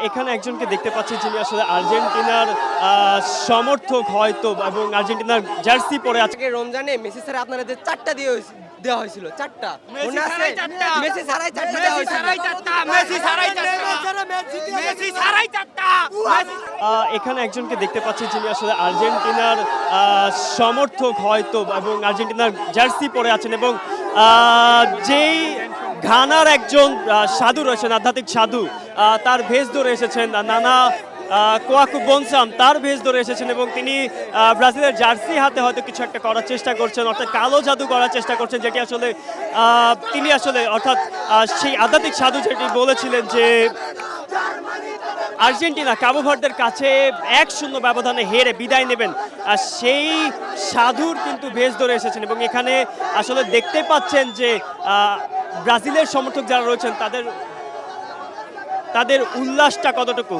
এখানে একজনকে দেখতে পাচ্ছি যিনি আসলে আর্জেন্টিনার সমর্থক হয়তো এবং আর্জেন্টিনার জার্সি পরে আছে। আজকে রমজানে মেসি ছাড়া আপনারা যে চারটা দেওয়া হয়েছিল চারটা মনে আছে মেসি ছাড়াই চারটা দেওয়া হয়েছিল এখানে একজনকে দেখতে পাচ্ছি যিনি আসলে আর্জেন্টিনার সমর্থক হয়তো এবং আর্জেন্টিনার জার্সি পরে আছেন এবং যেই ঘানার একজন সাধু রয়েছেন, আধ্যাত্মিক সাধু, তার ভেষ ধরে এসেছেন, নানা কোয়াকু বনসাম তার ভেষ ধরে এসেছেন এবং তিনি ব্রাজিলের জার্সি হাতে হয়তো কিছু একটা করার চেষ্টা করছেন, অর্থাৎ কালো জাদু করার চেষ্টা করছেন, যেটি আসলে তিনি আসলে অর্থাৎ সেই আধ্যাত্মিক সাধু যেটি বলেছিলেন যে আর্জেন্টিনা কাবো ভার্দের কাছে 1-0 ব্যবধানে হেরে বিদায় নেবেন, আর সেই সাধুর কিন্তু ভেষ ধরে এসেছেন এবং এখানে আসলে দেখতে পাচ্ছেন যে ব্রাজিলের সমর্থক যারা রয়েছেন তাদের উল্লাসটা কতটুকু।